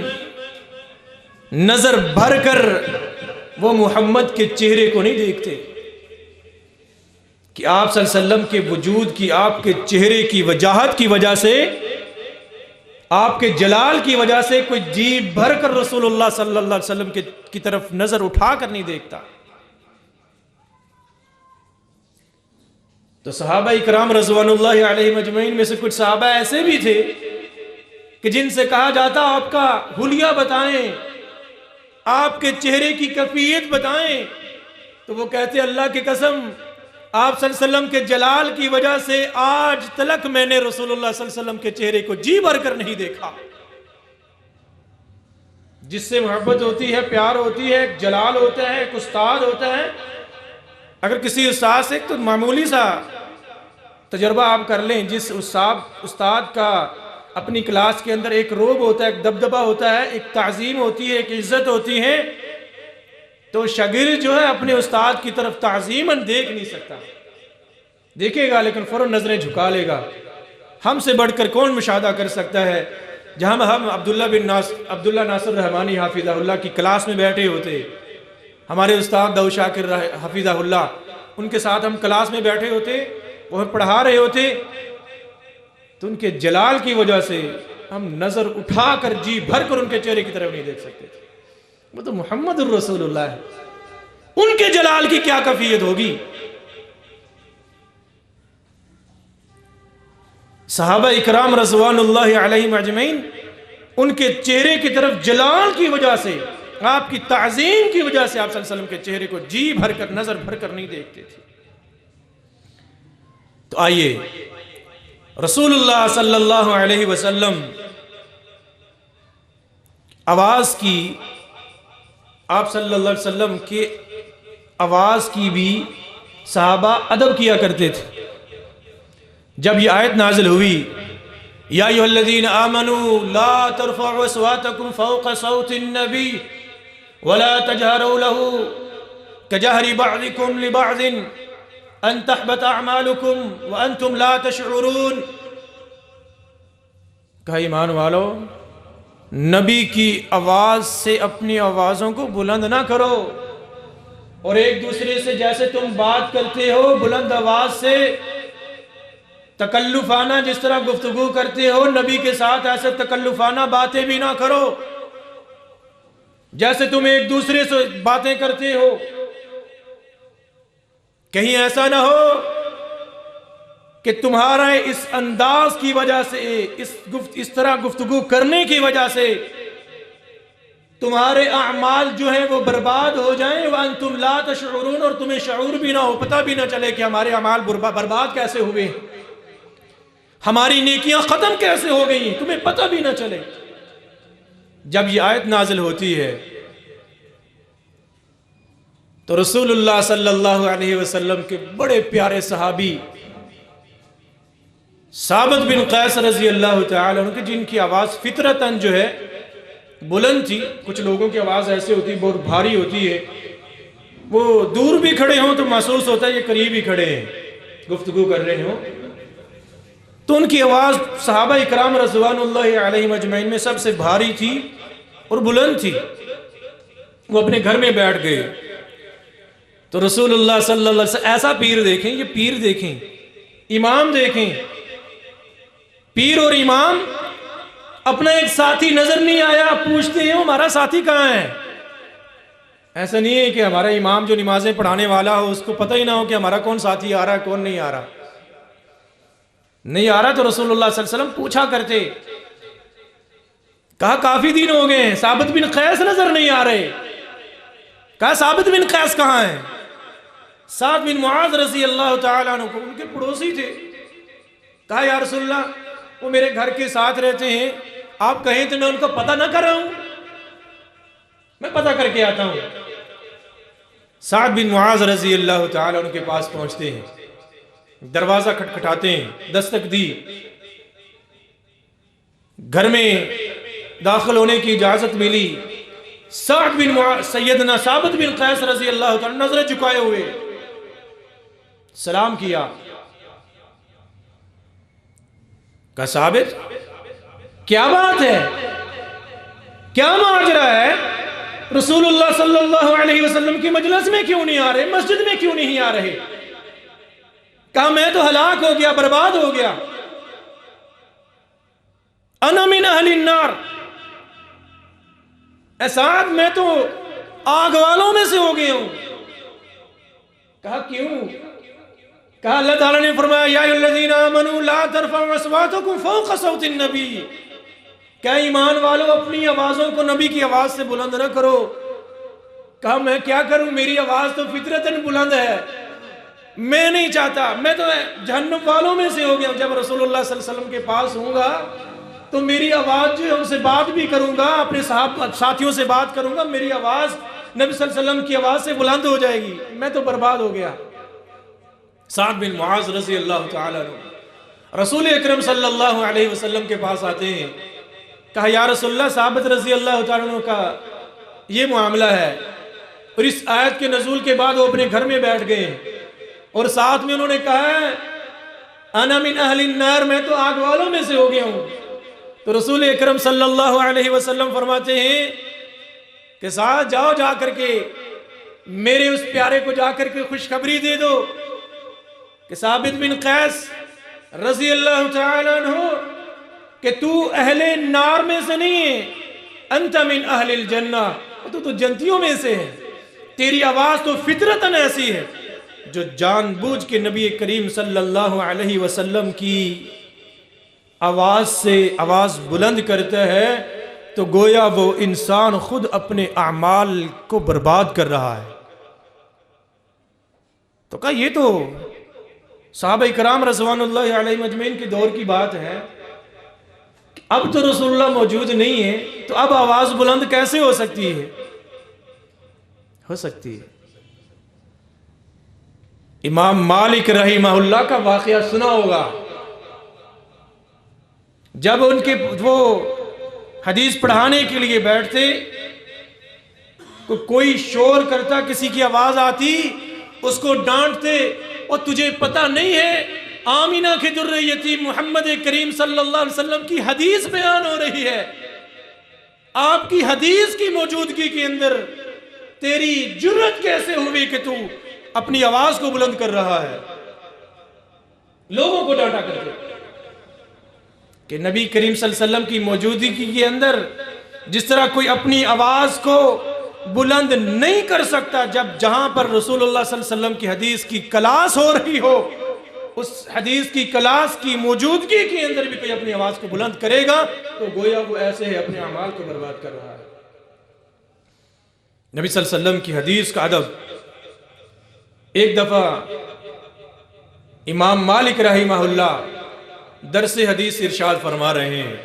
نظر بھر کر وہ محمد کے چہرے کو نہیں دیکھتے کہ آپ صلی اللہ علیہ وسلم کے وجود کی، آپ کے چہرے کی وجاہت کی وجہ سے، آپ کے جلال کی وجہ سے کوئی جی بھر کر رسول اللہ صلی اللہ علیہ وسلم کی طرف نظر اٹھا کر نہیں دیکھتا۔ تو صحابہ اکرام رضوان اللہ علیہ مجمعین میں سے کچھ صحابہ ایسے بھی تھے کہ جن سے کہا جاتا آپ کا حلیہ بتائیں، آپ کے چہرے کی کیفیت بتائیں، تو وہ کہتے اللہ کی قسم آپ صلی اللہ علیہ وسلم کے جلال کی وجہ سے آج تلک میں نے رسول اللہ صلی اللہ علیہ وسلم کے چہرے کو جی بھر کر نہیں دیکھا۔ جس سے محبت ہوتی ہے، پیار ہوتی ہے، ایک جلال ہوتا ہے، ایک استاد ہوتا ہے۔ اگر کسی استاد سے تو معمولی سا تجربہ آپ کر لیں، جس استاد کا اپنی کلاس کے اندر ایک روب ہوتا ہے، ایک دبدبہ ہوتا ہے، ایک تعظیم ہوتی ہے، ایک عزت ہوتی ہے، تو شاگرد جو ہے اپنے استاد کی طرف تعظیماً دیکھ نہیں سکتا، دیکھے گا لیکن فوراً نظریں جھکا لے گا۔ ہم سے بڑھ کر کون مشاہدہ کر سکتا ہے؟ جہاں ہم عبداللہ ناصر رحمانی حافظہ اللہ کی کلاس میں بیٹھے ہوتے، ہمارے استاد داؤد شاکر حفظہ اللہ، ان کے ساتھ ہم کلاس میں بیٹھے ہوتے، وہ ہمیں پڑھا رہے ہوتے، تو ان کے جلال کی وجہ سے ہم نظر اٹھا کر جی بھر کر ان کے چہرے کی طرف نہیں دیکھ سکتے تھے۔ وہ تو محمد الرسول اللہ ہے، ان کے جلال کی کیا کیفیت ہوگی؟ صحابہ اکرام رضوان اللہ علیہم اجمعین ان کے چہرے کی طرف جلال کی وجہ سے، آپ کی تعظیم کی وجہ سے آپ صلی اللہ علیہ وسلم کے چہرے کو جی بھر کر، نظر بھر کر نہیں دیکھتے تھے۔ تو آئیے رسول اللہ صلی اللہ علیہ وسلم آواز کی، آپ صلی اللہ علیہ وسلم کے آواز کی بھی صحابہ ادب کیا کرتے تھے۔ جب یہ آیت نازل ہوئی یا ایھا الذین آمنوا لا ترفعوا اصواتکم فوق صوت النبی ولا تجہروا له کجہر بعضکم لبعض ان تحبط اعمالکم وانتم لا تشعرون، کہا ایمان والو نبی کی آواز سے اپنی آوازوں کو بلند نہ کرو، اور ایک دوسرے سے جیسے تم بات کرتے ہو بلند آواز سے، تکلفانہ جس طرح گفتگو کرتے ہو، نبی کے ساتھ ایسے تکلفانہ باتیں بھی نہ کرو جیسے تم ایک دوسرے سے باتیں کرتے ہو۔ کہیں ایسا نہ ہو کہ تمہارا اس انداز کی وجہ سے، اس طرح گفتگو کرنے کی وجہ سے تمہارے اعمال جو ہیں وہ برباد ہو جائیں، وَأَنْتُمْ لَا تَشْعُرُونَ، اور تمہیں شعور بھی نہ ہو، پتہ بھی نہ چلے کہ ہمارے اعمال برباد کیسے ہوئے، ہماری نیکیاں ختم کیسے ہو گئی ہیں، تمہیں پتہ بھی نہ چلے۔ جب یہ آیت نازل ہوتی ہے تو رسول اللہ صلی اللہ علیہ وسلم کے بڑے پیارے صحابی ثابت بن قیس رضی اللہ تعالی عنہ، جن کی آواز فطرتاً جو ہے بلند تھی، کچھ لوگوں کی آواز ایسے ہوتی ہے بہت بھاری ہوتی ہے، وہ دور بھی کھڑے ہوں تو محسوس ہوتا ہے یہ قریب ہی کھڑے ہیں گفتگو کر رہے ہوں، تو ان کی آواز صحابہ اکرام رضوان اللہ علیہ مجمعین میں سب سے بھاری تھی اور بلند تھی۔ وہ اپنے گھر میں بیٹھ گئے تو رسول اللہ صلی اللہ علیہ وسلم، ایسا پیر دیکھیں، یہ پیر دیکھیں، امام دیکھیں، پیر اور امام اپنا ایک ساتھی نظر نہیں آیا، پوچھتے ہیں ہمارا ساتھی کہاں ہے۔ ایسا نہیں ہے کہ ہمارا امام جو نمازیں پڑھانے والا ہو اس کو پتہ ہی نہ ہو کہ ہمارا کون ساتھی آ رہا ہے کون نہیں آ رہا۔ نہیں آ رہا تو رسول اللہ صلی اللہ علیہ وسلم پوچھا کرتے، کہا کافی دن ہو گئے ہیں، ثابت بن قیس نظر نہیں آ رہے. کہا ثابت بن قیس کہاں ہیں؟ سعد بن معاذ رضی اللہ تعالیٰ عنہ کو ان کے پڑوسی تھے. کہا یا رسول اللہ وہ میرے گھر کے ساتھ رہتے ہیں، آپ کہیں تو میں ان کو پتہ نہ کر رہا ہوں، میں پتہ کر کے آتا ہوں. سعد بن معاذ رضی اللہ تعالیٰ عنہ کے پاس پہنچتے ہیں، دروازہ کھٹکھٹاتے ہیں، دستک دی، گھر میں داخل ہونے کی اجازت ملی. سعد بن معاذ سیدنا ثابت بن قیس رضی اللہ تعالیٰ نظریں جھکائے ہوئے سلام کیا. کہا ثابت کیا بات ہے، کیا ماجرا ہے، رسول اللہ صلی اللہ علیہ وسلم کی مجلس میں کیوں نہیں آ رہے، مسجد میں کیوں نہیں آ رہے؟ کہا میں تو ہلاک ہو گیا، برباد ہو گیا، انا من اہل النار، اے سعد میں تو آگ والوں میں سے ہو گیا ہوں. کہا کیوں؟ کہا اللہ تعالیٰ نے فرمایا یا ایھا الذین آمنوا لا ترفعوا اصواتکم فوق صوت النبی، کیا ایمان والو اپنی آوازوں کو نبی کی آواز سے بلند نہ کرو. کہا میں کیا کروں، میری آواز تو فطرتاً بلند ہے، میں نہیں چاہتا، میں تو جہنم والوں میں سے ہو گیا ہوں. جب رسول اللہ صلی اللہ علیہ وسلم کے پاس ہوں گا تو میری آواز جو ہے ان سے بات بھی کروں گا، اپنے ساتھیوں سے بات کروں گا، میری آواز نبی صلی اللہ علیہ وسلم کی آواز سے بلند ہو جائے گی، میں تو برباد ہو گیا. سعد بن معاذ رضی اللہ تعالیٰ عنہ رسول اکرم صلی اللہ علیہ وسلم کے پاس آتے ہیں. کہا یا رسول اللہ ثابت رضی اللہ تعالیٰ عنہ کا یہ معاملہ ہے. اور اس آیت کے نزول کے بعد وہ اپنے گھر میں بیٹھ گئے اور ساتھ میں انہوں نے کہا ہے انا من اہل النار، میں تو آگ والوں میں سے ہو گیا ہوں. تو رسول اکرم صلی اللہ علیہ وسلم فرماتے ہیں کہ ساتھ جاؤ، جا کر کے میرے اس پیارے کو جا کر کے خوشخبری دے دو کہ ثابت بن قیس رضی اللہ تعالیٰ عنہ کہ تو اہل نار میں سے نہیں ہے، انت من اہل الجنہ، تو جنتیوں میں سے ہے. تیری آواز تو فطرتاً ایسی ہے، جو جان بوجھ کے نبی کریم صلی اللہ علیہ وسلم کی آواز سے آواز بلند کرتا ہے تو گویا وہ انسان خود اپنے اعمال کو برباد کر رہا ہے. تو کہا یہ تو صحابہ کرام رضوان اللہ علیہ مجمعین کے دور کی بات ہے، اب تو رسول اللہ موجود نہیں ہے تو اب آواز بلند کیسے ہو سکتی ہے؟ ہو سکتی ہے. امام مالک رحمہ اللہ کا واقعہ سنا ہوگا، جب ان کے وہ حدیث پڑھانے کے لیے بیٹھتے، کوئی شور کرتا، کسی کی آواز آتی، اس کو ڈانٹتے، اور تجھے پتہ نہیں ہے آمینہ کے در یتیم محمد کریم صلی اللہ علیہ وسلم کی حدیث بیان ہو رہی ہے، آپ کی حدیث کی موجودگی کے اندر تیری جرت کیسے ہوئی کہ تو اپنی آواز کو بلند کر رہا ہے. لوگوں کو ڈانٹا کرتے کہ نبی کریم صلی اللہ علیہ وسلم کی موجودگی کے اندر جس طرح کوئی اپنی آواز کو بلند نہیں کر سکتا، جہاں پر رسول اللہ صلی اللہ علیہ وسلم کی حدیث کی کلاس ہو رہی ہو، اس حدیث کی کلاس کی موجودگی کے اندر بھی کوئی اپنی آواز کو بلند کرے گا تو گویا وہ ایسے ہے اپنے اعمال کو برباد کر رہا ہے. نبی صلی اللہ علیہ وسلم کی حدیث کا ادب. ایک دفعہ امام مالک رحمہ اللہ درس حدیث ارشاد فرما رہے ہیں،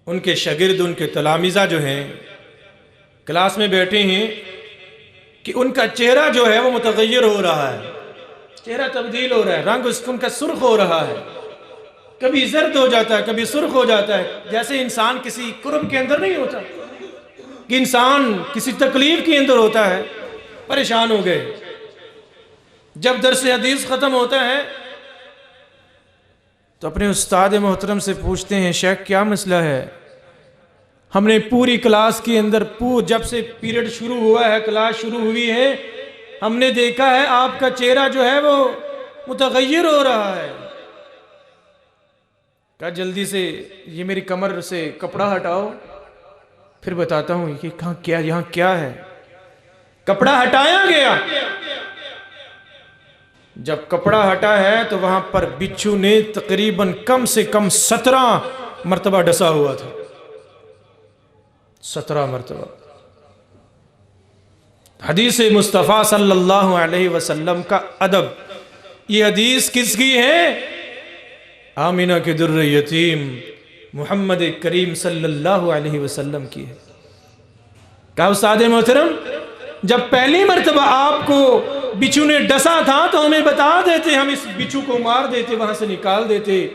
ان کے شاگرد، ان کے تلامذہ جو ہیں کلاس میں بیٹھے ہیں کہ ان کا چہرہ جو ہے وہ متغیر ہو رہا ہے، چہرہ تبدیل ہو رہا ہے، رنگ ان کا سرخ ہو رہا ہے، کبھی زرد ہو جاتا ہے، کبھی سرخ ہو جاتا ہے، جیسے انسان کسی کرب کے اندر نہیں ہوتا کہ انسان کسی تکلیف کے اندر ہوتا ہے. پریشان ہو گئے. جب درس حدیث ختم ہوتا ہے تو اپنے استاد محترم سے پوچھتے ہیں شیخ کیا مسئلہ ہے؟ ہم نے پوری کلاس کے اندر جب سے پیریڈ شروع ہوا ہے، کلاس شروع ہوئی ہے، ہم نے دیکھا ہے آپ کا چہرہ جو ہے وہ متغیر ہو رہا ہے. کہا جلدی سے یہ میری کمر سے کپڑا ہٹاؤ پھر بتاتا ہوں کہ یہاں کیا ہے. کپڑا ہٹایا گیا جب کپڑا ہٹا ہے تو وہاں پر بچھو نے تقریباً کم سے کم 17 مرتبہ ڈسا ہوا تھا، 17 مرتبہ۔ حدیث مصطفیٰ صلی اللہ علیہ وسلم کا ادب، یہ حدیث کس کی ہے؟ آمینہ کے در یتیم محمد کریم صلی اللہ علیہ وسلم کی ہے۔ کہا استاد محترم جب پہلی مرتبہ آپ کو بچھو نے ڈسا تھا تو ہمیں بتا دیتے، ہم اس بچھو کو مار دیتے، وہاں سے نکال دیتے۔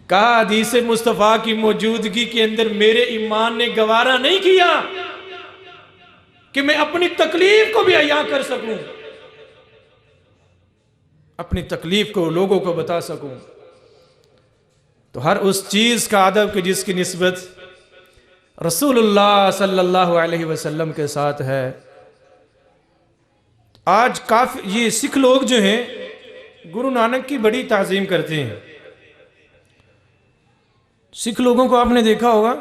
کہا حدیث مصطفیٰ کی موجودگی کے اندر میرے ایمان نے گوارا نہیں کیا کہ میں اپنی تکلیف کو بھی عیاں کر سکوں، اپنی تکلیف کو لوگوں کو بتا سکوں۔ تو ہر اس چیز کا ادب کہ جس کی نسبت رسول اللہ صلی اللہ علیہ وسلم کے ساتھ ہے۔ آج کافی یہ سکھ لوگ جو ہیں گرو نانک کی بڑی تعظیم کرتے ہیں۔ سکھ لوگوں کو آپ نے دیکھا ہوگا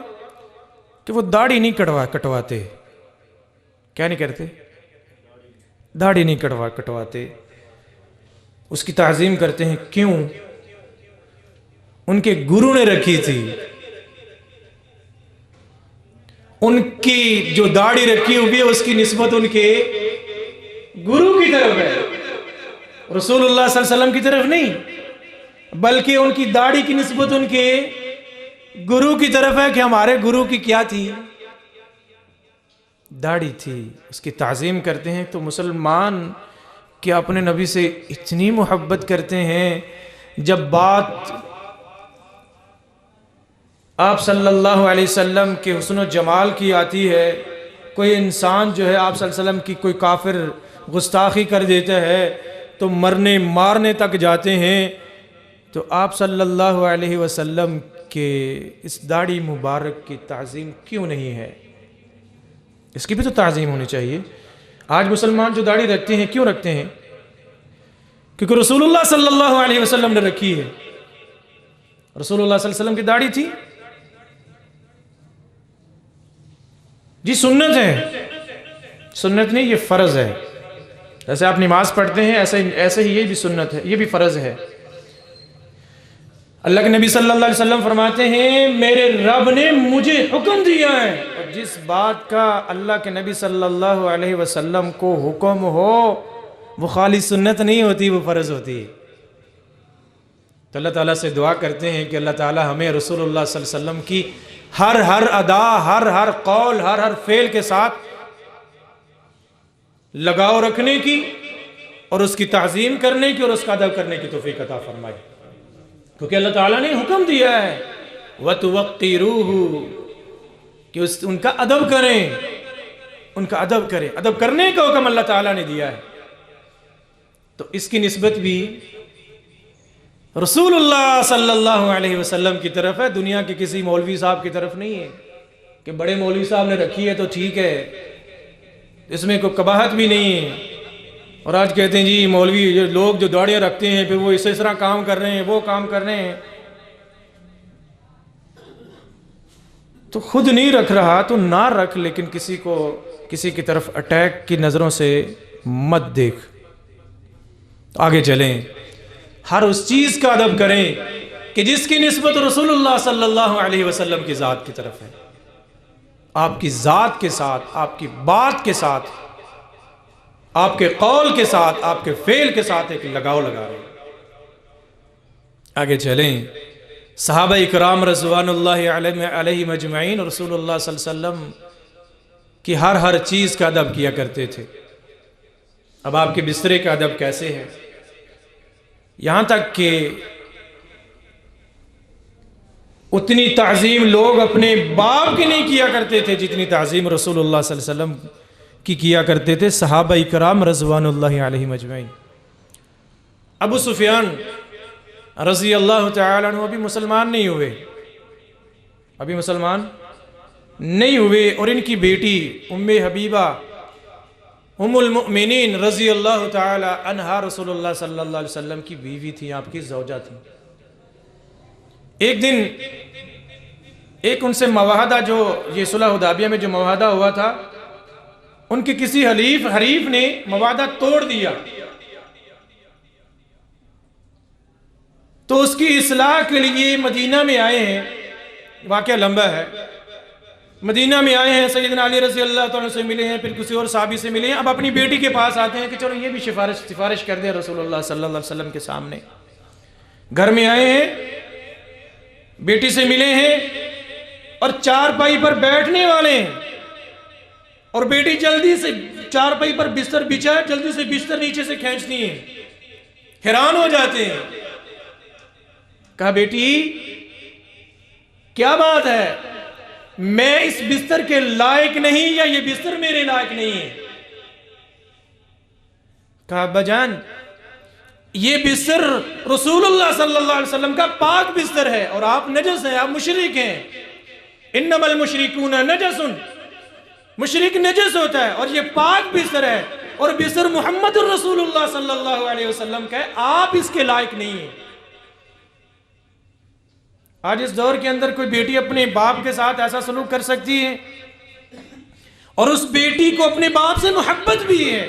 کہ وہ داڑھی نہیں کٹواتے۔ کیا نہیں کرتے؟ داڑھی نہیں کٹواتے، اس کی تعظیم کرتے ہیں۔ کیوں؟ ان کے گرو نے رکھی تھی، ان کی جو داڑھی رکھی ہوئی ہے اس کی نسبت ان کے گرو کی طرف ہے، رسول اللہ صلی اللہ علیہ وسلم کی طرف نہیں، بلکہ ان کی داڑھی کی نسبت ان کے گرو کی طرف ہے کہ ہمارے گرو کی کیا تھی؟ داڑھی تھی، اس کی تعظیم کرتے ہیں۔ تو مسلمان کیا اپنے نبی سے اتنی محبت کرتے ہیں، جب بات آپ صلی اللہ علیہ وسلم کے حسن و جمال کی آتی ہے، کوئی انسان جو ہے آپ صلی اللہ علیہ وسلم کی کوئی کافر گستاخی کر دیتا ہے تو مرنے مارنے تک جاتے ہیں، تو آپ صلی اللہ علیہ وسلم کے اس داڑھی مبارک کی تعظیم کیوں نہیں ہے؟ اس کی بھی تو تعظیم ہونی چاہیے۔ آج مسلمان جو داڑھی رکھتے ہیں کیوں رکھتے ہیں؟ کیونکہ رسول اللہ صلی اللہ علیہ وسلم نے رکھی ہے۔ رسول اللہ صلی اللہ علیہ وسلم کی داڑھی تھی، جی سنت ہے، سنت نہیں یہ فرض ہے۔ جیسے آپ نماز پڑھتے ہیں ایسے ہی یہ بھی سنت ہے، یہ بھی فرض ہے۔ اللہ کے نبی صلی اللہ علیہ وسلم فرماتے ہیں میرے رب نے مجھے حکم دیا ہے، اور جس بات کا اللہ کے نبی صلی اللہ علیہ وسلم کو حکم ہو وہ خالی سنت نہیں ہوتی، وہ فرض ہوتی ہے۔ تو اللہ تعالیٰ سے دعا کرتے ہیں کہ اللہ تعالیٰ ہمیں رسول اللہ صلی اللہ علیہ وسلم کی ہر ادا، ہر قول، ہر فعل کے ساتھ لگاؤ رکھنے کی اور اس کی تعظیم کرنے کی اور اس کا ادب کرنے کی توفیق عطا فرمائے، کیونکہ اللہ تعالیٰ نے حکم دیا ہے وَتُوَقِّرُوهُ کہ ان کا ادب کریں، ان کا ادب کریں، ادب کرنے کا حکم اللہ تعالیٰ نے دیا ہے۔ تو اس کی نسبت بھی رسول اللہ صلی اللہ علیہ وسلم کی طرف ہے، دنیا کے کسی مولوی صاحب کی طرف نہیں ہے کہ بڑے مولوی صاحب نے رکھی ہے تو ٹھیک ہے، اس میں کوئی قباحت بھی نہیں ہے۔ اور آج کہتے ہیں جی مولوی لوگ جو داڑیاں رکھتے ہیں پھر وہ اس طرح کام کر رہے ہیں، وہ کام کر رہے ہیں، تو خود نہیں رکھ رہا تو نہ رکھ، لیکن کسی کی طرف اٹیک کی نظروں سے مت دیکھ۔ آگے چلیں، ہر اس چیز کا ادب کریں کہ جس کی نسبت رسول اللہ صلی اللہ علیہ وسلم کی ذات کی طرف ہے، آپ کی ذات کے ساتھ، آپ کی بات کے ساتھ، آپ کے قول کے ساتھ، آپ کے فعل کے ساتھ ایک لگاؤ لگا رہے ہیں۔ آگے چلیں، صحابہ اکرام رضوان اللہ علیہ مجمعین رسول اللہ صلی اللہ علیہ وسلم کی ہر چیز کا ادب کیا کرتے تھے۔ اب آپ کے بسترے کا ادب کیسے ہے؟ یہاں تک کہ اتنی تعظیم لوگ اپنے باپ کی نہیں کیا کرتے تھے جتنی تعظیم رسول اللہ صلی اللہ علیہ وسلم کی کیا کرتے تھے صحابہ اکرام رضوان اللہ علیہ مجمعین۔ ابو سفیان رضی اللہ تعالیٰ عنہ ابھی مسلمان نہیں ہوئے، اور ان کی بیٹی ام حبیبہ ام المؤمنین رضی اللہ تعالی عنہا رسول اللہ صلی اللہ علیہ وسلم کی بیوی تھی، آپ کی زوجہ تھی۔ ایک دن ان سے معاہدہ، جو یہ صلح حدیبیہ میں جو معاہدہ ہوا تھا، ان کے کسی حریف نے معاہدہ توڑ دیا، تو اس کی اصلاح کے لیے مدینہ میں آئے ہیں. واقعہ لمبا ہے. مدینہ میں آئے ہیں, سیدنا علی رضی اللہ تعالیٰ سے ملے ہیں, پھر کسی اور صحابی سے ملے ہیں. اب اپنی بیٹی کے پاس آتے ہیں کہ چلو یہ بھی سفارش کر دیں رسول اللہ صلی اللہ علیہ وسلم کے سامنے. گھر میں آئے ہیں, بیٹی سے ملے ہیں اور چارپائی پر بیٹھنے والے ہیں, اور بیٹی جلدی سے چارپائی پر بستر بچھا, جلدی سے بستر نیچے سے کھینچتی ہیں. حیران ہو جاتے ہیں. کہا بیٹی کیا بات ہے, میں اس بستر کے لائق نہیں یا یہ بستر میرے لائق نہیں ہے؟ کہا ابا جان یہ بستر رسول اللہ صلی اللہ علیہ وسلم کا پاک بستر ہے, اور آپ نجس ہیں, آپ مشرک ہیں. انما المشرکون نجس, مشرک نجس ہوتا ہے, اور یہ پاک بستر ہے, اور بستر محمد رسول اللہ صلی اللہ علیہ وسلم کا ہے, آپ اس کے لائق نہیں ہیں. آج اس دور کے اندر کوئی بیٹی اپنے باپ کے ساتھ ایسا سلوک کر سکتی ہے, اور اس بیٹی کو اپنے باپ سے محبت بھی ہے.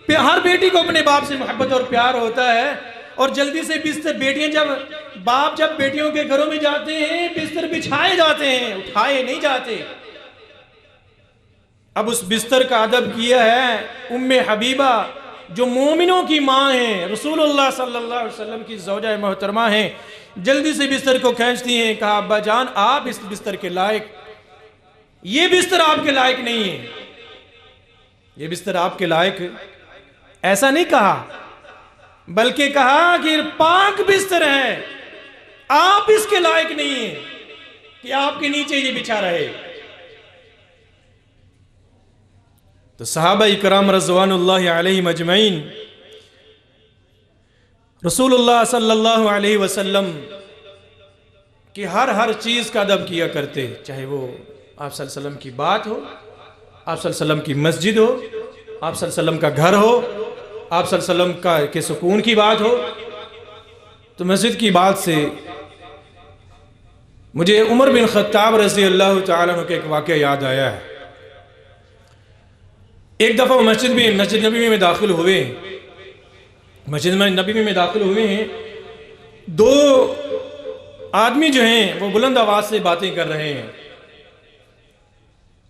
ہر بیٹی کو اپنے باپ سے محبت اور پیار ہوتا ہے, اور جلدی سے بستر, بیٹیاں جب بیٹیوں کے گھروں میں جاتے ہیں بستر بچھائے جاتے ہیں, اٹھائے نہیں جاتے. اب اس بستر کا ادب کیا ہے ام حبیبہ جو مومنوں کی ماں ہیں, رسول اللہ صلی اللہ علیہ وسلم کی زوجہ محترمہ ہیں. جلدی سے بستر کو کھینچتی ہیں. کہا ابا جان آپ اس بستر کے لائق, یہ بستر آپ کے لائق نہیں ہے, یہ بستر آپ کے لائق. ایسا نہیں کہا, بلکہ کہا کہ پاک بستر ہے, آپ اس کے لائق نہیں ہیں کہ آپ کے نیچے یہ بچھا رہے. تو صحابہ اکرام رضوان اللہ علیہم اجمعین رسول اللہ صلی اللہ علیہ وسلم کی ہر چیز کا ادب کیا کرتے, چاہے وہ آپ صلی اللہ علیہ وسلم کی بات ہو, آپ صلی اللہ علیہ وسلم کی مسجد ہو, آپ صلی اللہ علیہ وسلم کا گھر ہو, آپ صلی اللہ علیہ وسلم کے سکون کی بات ہو. تو مسجد کی بات سے مجھے عمر بن خطاب رضی اللہ تعالیٰ عنہ کا ایک واقعہ یاد آیا ہے. ایک دفعہ مسجد نبی میں داخل ہوئے, مسجد نبی میں داخل ہوئے ہیں. دو آدمی جو ہیں وہ بلند آواز سے باتیں کر رہے ہیں,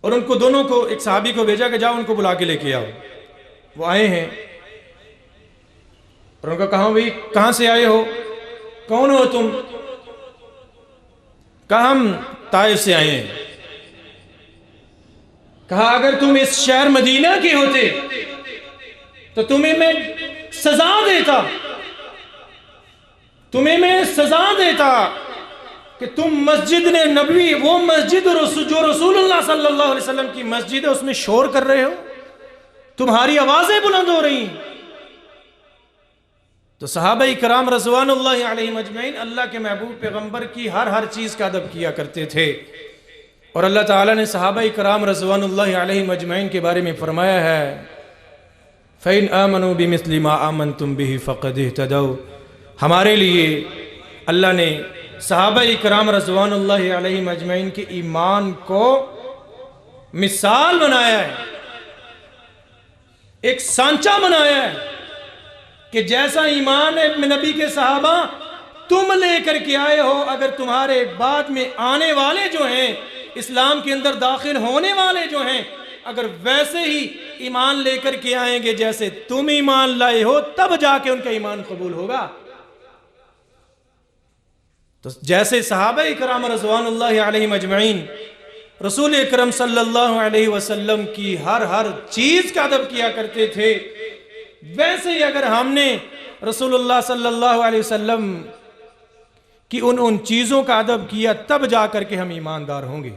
اور ان کو دونوں کو, ایک صحابی کو بھیجا کہ جاؤ ان کو بلا کے لے کے آؤ. وہ آئے ہیں, اور ان کو کہا بھئی کہاں سے آئے ہو, کون ہو تم؟ کہا ہم طائف سے آئے ہیں. کہا اگر تم اس شہر مدینہ کے ہوتے تو تمہیں میں سزا دیتا, تمہیں میں سزا دیتا کہ تم مسجد نبوی, وہ مسجد جو رسول اللہ صلی اللہ علیہ وسلم کی مسجد ہے, اس میں شور کر رہے ہو, تمہاری آوازیں بلند ہو رہی ہیں. تو صحابہ کرام رضوان اللہ علیہم اجمعین اللہ کے محبوب پیغمبر کی ہر چیز کا ادب کیا کرتے تھے. اور اللہ تعالیٰ نے صحابہ کرام رضوان اللہ علیہم اجمعین کے بارے میں فرمایا ہے فَإِنْ آمَنُوا بِمِثْلِ مَا آمَنْتُمْ بِهِ فَقَدْ اهْتَدَوْا. ہمارے لیے اللہ نے صحابہ کرام رضوان اللہ علیہم اجمعین کے ایمان کو مثال بنایا ہے, ایک سانچہ بنایا ہے کہ جیسا ایمان ہے نبی کے صحابہ تم لے کر کے آئے ہو, اگر تمہارے بعد میں آنے والے جو ہیں, اسلام کے اندر داخل ہونے والے جو ہیں, اگر ویسے ہی ایمان لے کر کے آئیں گے جیسے تم ایمان لائے ہو, تب جا کے ان کا ایمان قبول ہوگا. تو جیسے صحابہ کرام رضوان اللہ علیہم اجمعین رسول اکرم صلی اللہ علیہ وسلم کی ہر چیز کا ادب کیا کرتے تھے, ویسے ہی اگر ہم نے رسول اللہ صلی اللہ علیہ وسلم کی ان چیزوں کا ادب کیا, تب جا کر کے ہم ایماندار ہوں گے.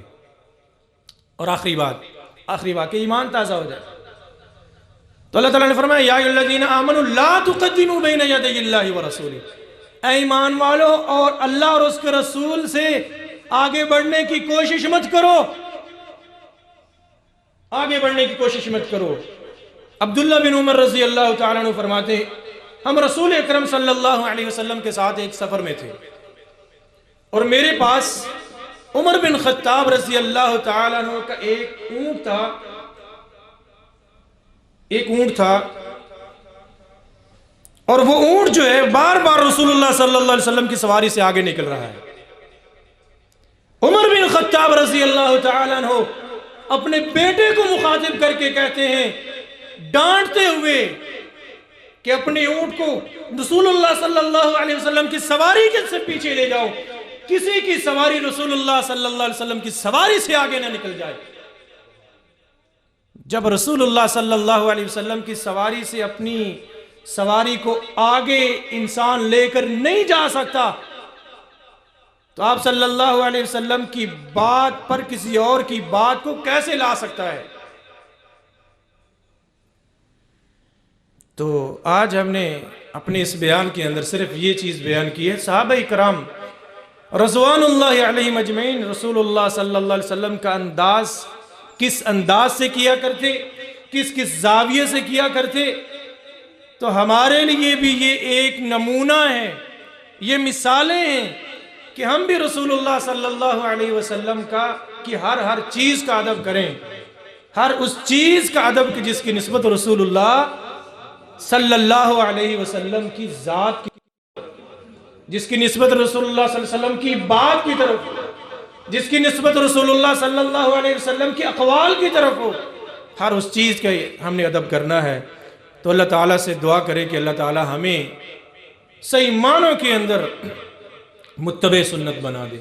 اور آخری بات کہ ایمان تازہ ہو جائے. تو اللہ تعالیٰ نے فرمایا یا ایھا الذین آمنوا لا تقدموا بین یدی اللہ ورسولہ, اے ایمان والو اور اللہ اور اس کے رسول سے آگے بڑھنے کی کوشش مت کرو, آگے بڑھنے کی کوشش مت کرو. عبداللہ بن عمر رضی اللہ تعالیٰ عنہ فرماتے ہیں ہم رسول اکرم صلی اللہ علیہ وسلم کے ساتھ ایک سفر میں تھے, اور میرے پاس عمر بن خطاب رضی اللہ تعالیٰ عنہ کا ایک اونٹ تھا, اور وہ اونٹ جو ہے بار بار رسول اللہ صلی اللہ علیہ وسلم کی سواری سے آگے نکل رہا ہے۔ عمر بن خطاب رضی اللہ تعالیٰ عنہ اپنے بیٹے کو مخاطب کر کے کہتے ہیں، ڈانٹتے ہوئے کہ اپنے اونٹ کو رسول اللہ صلی اللہ علیہ وسلم کی سواری کے سے پیچھے لے جاؤ، کسی کی سواری رسول اللہ صلی اللہ علیہ وسلم کی سواری سے آگے نہ نکل جائے۔ جب رسول اللہ صلی اللہ علیہ وسلم کی سواری سے اپنی سواری کو آگے انسان لے کر نہیں جا سکتا تو آپ صلی اللہ علیہ وسلم کی بات پر کسی اور کی بات کو کیسے لا سکتا ہے؟ تو آج ہم نے اپنے اس بیان کے اندر صرف یہ چیز بیان کی ہے، صحابہ کرام رضوان اللہ علیہم اجمعین رسول اللہ صلی اللہ علیہ وسلم کا انداز کس انداز سے کیا کرتے، کس کس زاویے سے کیا کرتے، تو ہمارے لیے بھی یہ ایک نمونہ ہے، یہ مثالیں ہیں کہ ہم بھی رسول اللہ صلی اللہ علیہ وسلم کی ہر چیز کا ادب کریں، ہر اس چیز کا ادب کی جس کی نسبت رسول اللہ صلی اللہ علیہ وسلم کی ذات کی، جس کی نسبت رسول اللہ صلی اللہ علیہ وسلم کی بات کی طرف، جس کی نسبت رسول اللہ صلی اللہ علیہ وسلم کی اقوال کی طرف ہو، ہر اس چیز کا ہم نے ادب کرنا ہے۔ تو اللہ تعالیٰ سے دعا کرے کہ اللہ تعالیٰ ہمیں صحیح معنوں کے اندر متبع سنت بنا دے،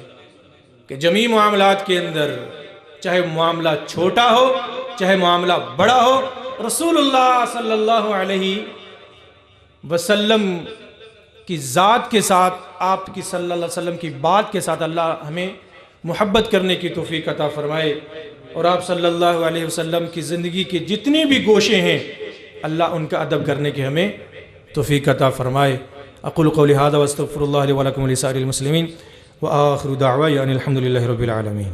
کہ جمیع معاملات کے اندر چاہے معاملہ چھوٹا ہو چاہے معاملہ بڑا ہو، رسول اللہ صلی اللہ علیہ وسلم کی ذات کے ساتھ، آپ کی صلی اللہ علیہ وسلم کی بات کے ساتھ اللہ ہمیں محبت کرنے کی توفیق عطا فرمائے، اور آپ صلی اللہ علیہ وسلم کی زندگی کے جتنی بھی گوشے ہیں اللہ ان کا ادب کرنے کی ہمیں توفیق عطا فرمائے۔ اقول قولی ھذا واستغفر اللہ لی ولکم ولسائر المسلمین وآخر دعوانا ان الحمد للہ رب العالمین۔